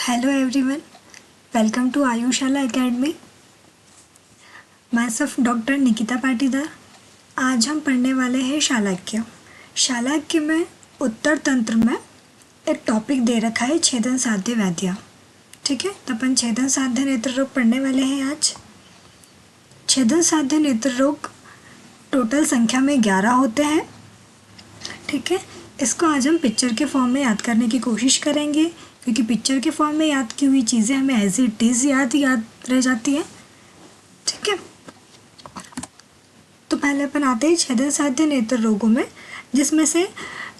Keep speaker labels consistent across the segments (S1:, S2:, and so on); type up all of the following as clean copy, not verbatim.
S1: Hello everyone, welcome to Ayushala academy. मैं सिर्फ doctor Nikita Patidar. आज हम पढ़ने वाले हैं शालाक्य। शालाक्य में उत्तर तंत्र में एक टॉपिक दे रखा है छेदन साध्य व्याधियाँ। ठीक है, तो अपन छेदन साध्य नेत्र रोग पढ़ने वाले हैं आज। छेदन साध्य नेत्र रोग टोटल संख्या में 11 होते हैं। ठीक है, इसको आज हम पिक्चर के फॉर्म में याद करने की कोशिश करेंगे, क्योंकि पिक्चर के फॉर्म में याद की हुई चीज़ें हमें एज इट इज़ याद रह जाती हैं। ठीक है, तो पहले अपन आते हैं छेदन साध्य नेत्र रोगों में, जिसमें से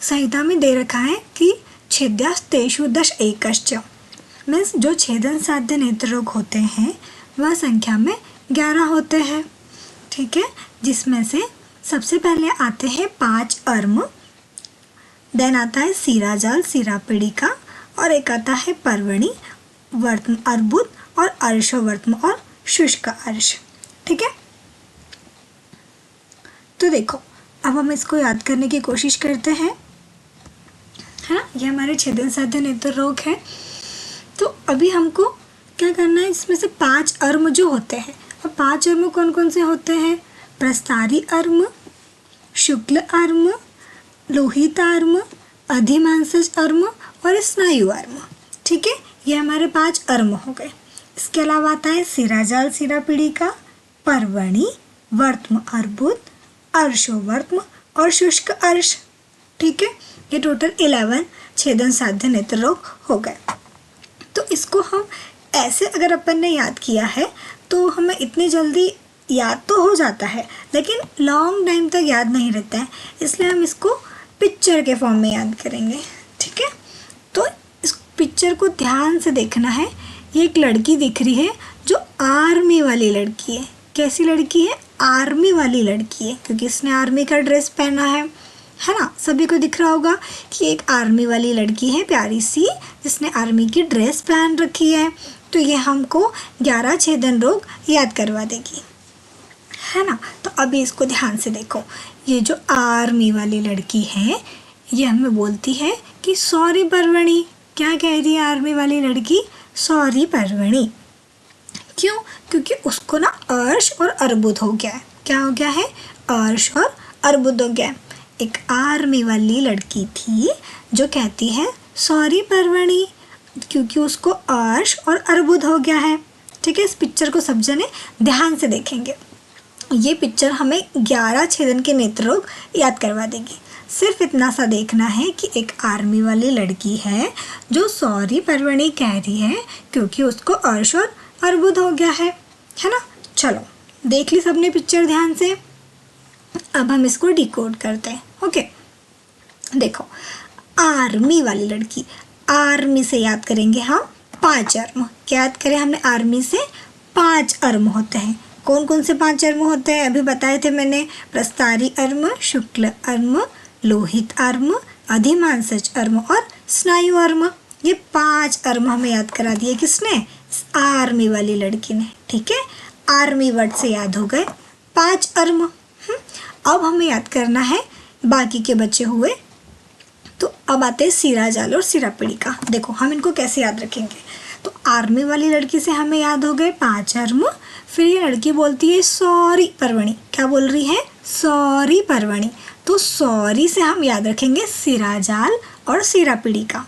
S1: संहिता में दे रखा है कि छेद्यास्तेषु दश एकश्च, मीन्स जो छेदन साध्य नेत्र रोग होते हैं वह संख्या में 11 होते हैं। ठीक है, जिसमें से सबसे पहले आते हैं 5 अर्म, देन आता है सीराजाल सीरापीड़िका, और एक आता है पर्वणी, वर्त्म अर्बुद और अर्शवर्त्म और शुष्क अर्श। ठीक है, तो देखो अब हम इसको याद करने की कोशिश करते हैं, है ना। ये हमारे छेदन साध्य नेत्र रोग है। तो अभी हमको क्या करना है, इसमें से 5 अर्म जो होते हैं, और 5 अर्म कौन कौन से होते हैं? प्रस्तारी अर्म, शुक्ल अर्म, लोहित अर्म, अधिमांसज अर्म और स्नायु अर्म। ठीक है, ये हमारे 5 अर्म हो गए। इसके अलावा आता है सीराजाल सीरापीड़िका, पर्वणी, वर्त्म अर्बुद, अर्शोवर्त्म और शुष्क अर्श। ठीक है, ये टोटल 11 छेदन साध्य नेत्र रोग हो गए। तो इसको हम ऐसे अगर अपन ने याद किया है तो हमें इतनी जल्दी याद तो हो जाता है, लेकिन लॉन्ग टाइम तक याद नहीं रहता है, इसलिए हम इसको पिक्चर के फॉर्म में याद करेंगे। ठीक है, तो इस पिक्चर को ध्यान से देखना है। ये एक लड़की दिख रही है जो आर्मी वाली लड़की है। कैसी लड़की है? आर्मी वाली लड़की है, क्योंकि इसने आर्मी का ड्रेस पहना है ना। सभी को दिख रहा होगा कि एक आर्मी वाली लड़की है प्यारी सी, जिसने आर्मी की ड्रेस पहन रखी है। तो ये हमको 11 छेदन रोग याद करवा देगी, है ना। तो अभी इसको ध्यान से देखो। ये जो आर्मी वाली लड़की है ये हमें बोलती है कि सॉरी पर्वणी। क्या कह रही है आर्मी वाली लड़की? सॉरी पर्वणी। क्यों? क्योंकि उसको ना अर्श और अर्बुद हो गया है। क्या हो गया है? अर्श और अर्बुद हो गया है। एक आर्मी वाली लड़की थी जो कहती है सॉरी पर्वणी, क्योंकि उसको अर्श और अर्बुद हो गया है। ठीक है, इस पिक्चर को सब जने ध्यान से देखेंगे। ये पिक्चर हमें 11 छेदन के नेत्र रोग याद करवा देगी। सिर्फ इतना सा देखना है कि एक आर्मी वाली लड़की है जो सॉरी पर्वणी कह रही है क्योंकि उसको अर्श और अर्बुद हो गया है ना। चलो देख ली सबने पिक्चर ध्यान से। अब हम इसको डिकोड करते हैं। ओके, देखो आर्मी वाली लड़की, आर्मी से याद करेंगे हम 5 अर्म। क्या याद करें हमने? आर्मी से 5 अर्म होते हैं। कौन कौन से 5 अर्म होते हैं? अभी बताए थे मैंने। प्रस्तारी अर्म, शुक्ल अर्म, लोहित अर्म, अधिमांसज अर्म और स्नायु अर्म। ये 5 अर्म हमें याद करा दिए। किसने? आर्मी वाली लड़की ने। ठीक है, आर्मी वर्ड से याद हो गए 5 अर्म। अब हमें याद करना है बाकी के बचे हुए। तो अब आते हैं सीराजाल और सीरापीड़िका। देखो हम इनको कैसे याद रखेंगे। तो आर्मी वाली लड़की से हमें याद हो गए 5 अर्म। फिर ये लड़की बोलती है सॉरी पर्वणी। क्या बोल रही है? सॉरी पर्वणी। तो सॉरी से हम याद रखेंगे सीराजाल और सीरापीड़िका।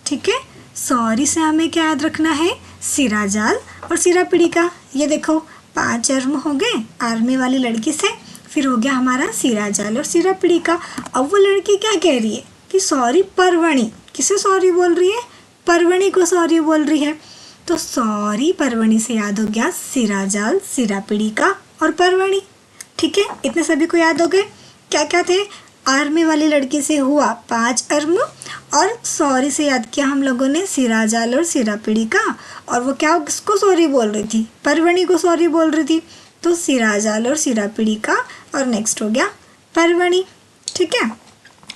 S1: ठीक है, सॉरी से हमें क्या याद रखना है? सीराजाल और सीरापीड़िका। ये देखो 5 अर्म हो गए आर्मी वाली लड़की से। फिर हो गया हमारा सीराजाल और सीरापीड़िका। अब वो लड़की क्या कह रही है कि सॉरी पर्वणी। किसे सॉरी बोल रही है? पर्वणी को सॉरी बोल रही है। तो सॉरी पर्वणी से याद हो गया सीराजाल, सीरापीड़िका और पर्वणी। ठीक है, इतने सभी को याद हो गए। क्या क्या थे? आर्मी वाली लड़की से हुआ 5 अर्म, और सॉरी से याद किया हम लोगों ने सीराजाल और सीरापीड़िका। और वो क्या किसको सॉरी बोल रही थी? पर्वणी को सॉरी बोल रही थी। तो सीराजाल और सीरापीड़िका, और नेक्स्ट हो गया पर्वणी। ठीक है,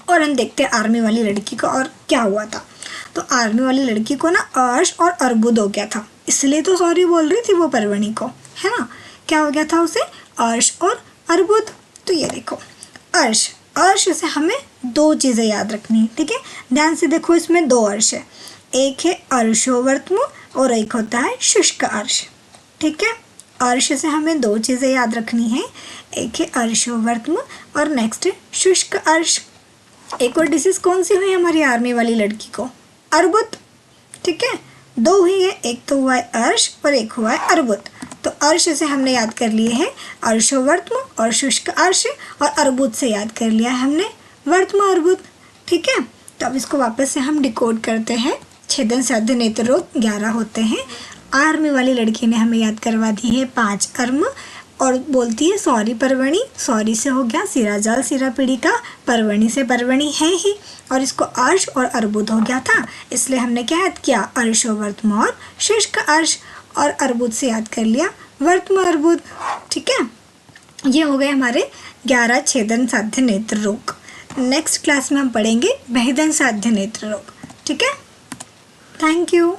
S1: और हम देखते हैं आर्मी वाली लड़की को और क्या हुआ था। तो आर्मी वाली लड़की को ना अर्श और अर्बुद हो गया था, इसलिए तो सॉरी बोल रही थी वो पर्वणी को, है ना। क्या हो गया था उसे? अर्श और अर्बुद। तो ये देखो अर्श, अर्श से हमें 2 चीज़ें याद रखनी है। ठीक है, ध्यान से देखो, इसमें 2 अर्श है। एक है अर्शोवर्त्म और एक होता है शुष्क अर्श। ठीक है, अर्श से हमें दो चीज़ें याद रखनी है, एक है अर्शोवर्त्म और नेक्स्ट है शुष्क अर्श। एक और डिसीज कौन सी हुई हमारी आर्मी वाली लड़की को? अर्बुद। ठीक है, दो हुई है, एक तो हुआ है अर्श और एक हुआ है अर्बुद। तो अर्श से हमने याद कर लिए हैं अर्शोवर्त्म और शुष्क अर्श, और अर्बुद से याद कर लिया है हमने वर्त्म अर्बुद। ठीक है, तो अब इसको वापस से हम डिकोड करते हैं। छेदन साध्य नेत्र रोग 11 होते हैं। आर्मी वाली लड़की ने हमें याद करवा दी है 5 अर्म और बोलती है सॉरी परवणी, सॉरी से हो गया सिराजाल सिरा पीढ़ी का, परवणी से परवणी है ही, और इसको अर्श और अर्बुद हो गया था, इसलिए हमने क्या याद किया? अर्शोवर्त्म और शुष्क अर्श, और अर्बुद से याद कर लिया वर्त्म अर्बुद। ठीक है, ये हो गए हमारे 11 छेदन साध्य नेत्र रोग। नेक्स्ट क्लास में हम पढ़ेंगे भेदन साध्य नेत्र रोग। ठीक है, थैंक यू।